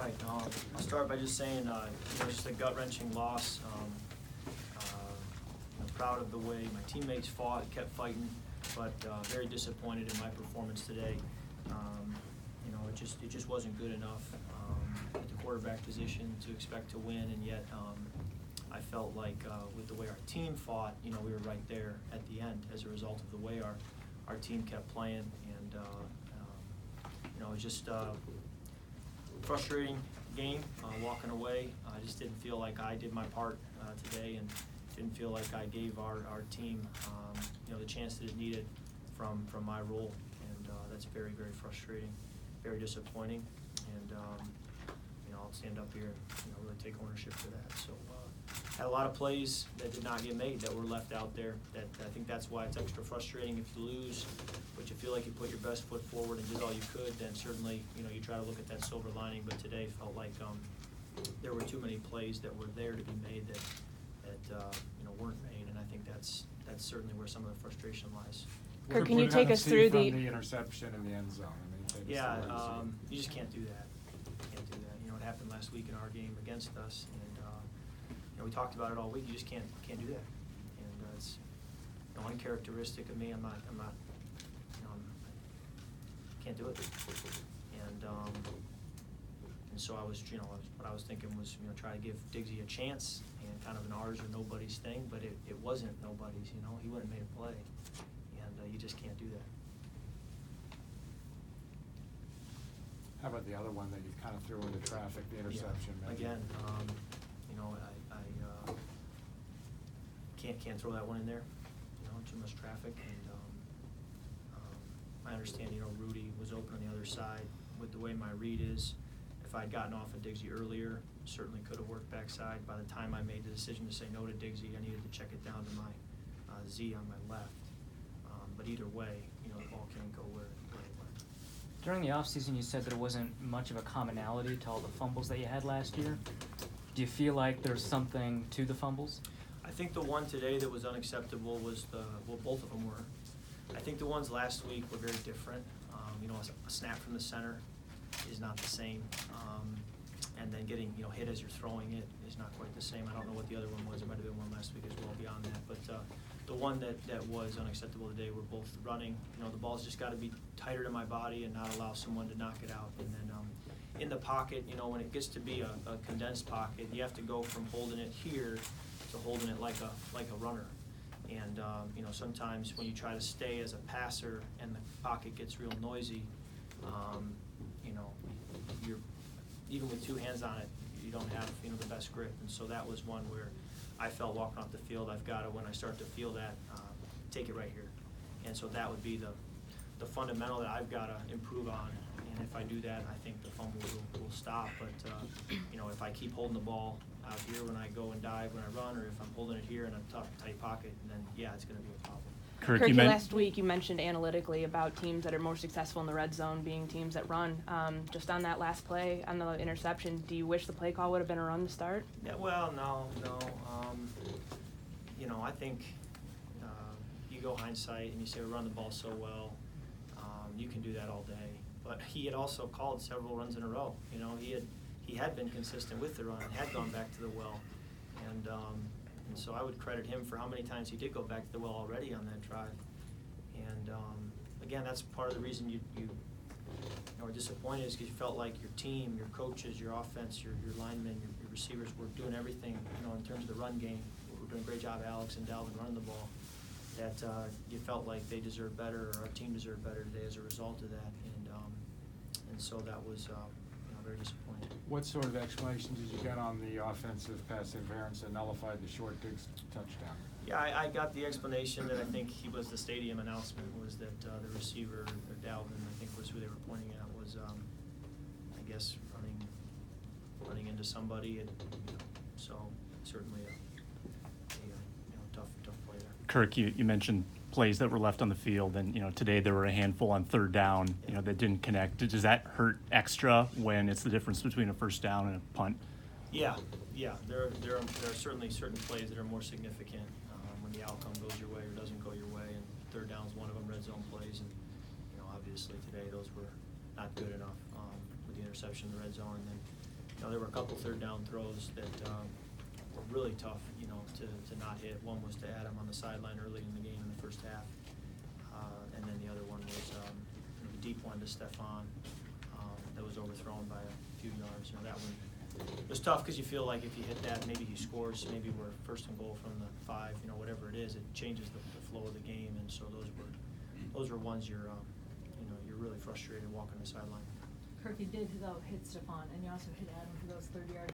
right. I'll start by just saying, just a gut-wrenching loss. I'm proud of the way my teammates fought, kept fighting, but very disappointed in my performance today. It just wasn't good enough at the quarterback position to expect to win, and yet I felt like with the way our team fought, we were right there at the end as a result of the way our team kept playing, and it was just frustrating game walking away. I just didn't feel like I did my part today, and didn't feel like I gave our team the chance that it needed from my role, and that's very, very frustrating, very disappointing, and I'll stand up here and really take ownership for that. So had a lot of plays that did not get made, that were left out there. That I think that's why it's extra frustrating if you lose, but you feel like you put your best foot forward and did all you could. Then certainly you try to look at that silver lining. But today felt like there were too many plays that were there to be made that weren't made, and I think that's certainly where some of the frustration lies. Kirk, can you take us through the interception in the end zone? Yeah, you just can't do that. It happened last week in our game against us, and we talked about it all week. You just can't do that, and it's uncharacteristic of me. I'm not. I can't do it, and so I was. What I was thinking was try to give Diggsy a chance and kind of an ours or nobody's thing, but it wasn't nobody's. He went and made a play, and you just can't do that. How about the other one that you kind of threw into traffic, the interception? Yeah. Again, I can't throw that one in there. Too much traffic, and I understand. Rudy was open on the other side. With the way my read is, if I'd gotten off of Diggsy earlier, certainly could have worked backside. By the time I made the decision to say no to Diggsy, I needed to check it down to my Z on my left. But either way, the ball can't go where it went. During the offseason, you said there wasn't much of a commonality to all the fumbles that you had last year. Do you feel like there's something to the fumbles? I think the one today that was unacceptable was both of them were. I think the ones last week were very different. A snap from the center is not the same. And then getting hit as you're throwing it is not quite the same. I don't know what the other one was. There might have been one last week as well beyond that. But the one that was unacceptable today were both running. The ball's just got to be tighter to my body and not allow someone to knock it out. And then in the pocket, when it gets to be a condensed pocket, you have to go from holding it here to holding it like a runner. And sometimes when you try to stay as a passer and the pocket gets real noisy, you're even with two hands on it, you don't have the best grip. And so that was one where I felt walking off the field, I've got to, when I start to feel that, take it right here. And so that would be the fundamental that I've got to improve on. And if I do that, I think the fumble will stop. But if I keep holding the ball out here when I go and dive when I run, or if I'm holding it here in a tough, tight pocket, then yeah, it's going to be a problem. Kirk, last week you mentioned analytically about teams that are more successful in the red zone being teams that run. Just on that last play, on the interception, do you wish the play call would have been a run to start? Yeah, well, no. I think you go hindsight and you say we run the ball so well, you can do that all day. But he had also called several runs in a row. He had been consistent with the run and had gone back to the well, and so I would credit him for how many times he did go back to the well already on that drive. And again, that's part of the reason you are disappointed, is because you felt like your team, your coaches, your offense, your linemen, your receivers were doing everything in terms of the run game. We're doing a great job, Alex and Dalvin, running the ball. That you felt like they deserved better, or our team deserved better today as a result of that, and so that was very disappointing. What sort of explanation did you get on the offensive pass interference that nullified the short Diggs touchdown? Yeah, I got the explanation that I think he was the stadium announcement, was that the receiver, or Dalvin, I think was who they were pointing at, was I guess running into somebody, and so certainly a tough play there. Kirk, you mentioned plays that were left on the field, and today there were a handful on third down that didn't connect. Does that hurt extra when it's the difference between a first down and a punt? Yeah. There are certainly certain plays that are more significant when the outcome goes your way or doesn't go your way, and third down is one of them. Red zone plays, and obviously today those were not good enough with the interception in the red zone, and then you know, there were a couple third down throws that were really tough, you know, to not hit. One was to Adam on the sideline early in the game in the first half, and then the other one was a deep one to Stefan that was overthrown by a few yards. You know, that one it was tough because you feel like if you hit that, maybe he scores. Maybe we're first and goal from the 5. You know, whatever it is, it changes the flow of the game. And so those were ones you're really frustrated walking the sideline. Kirk, you did though hit Stephon, and you also hit Adam for those 30-yard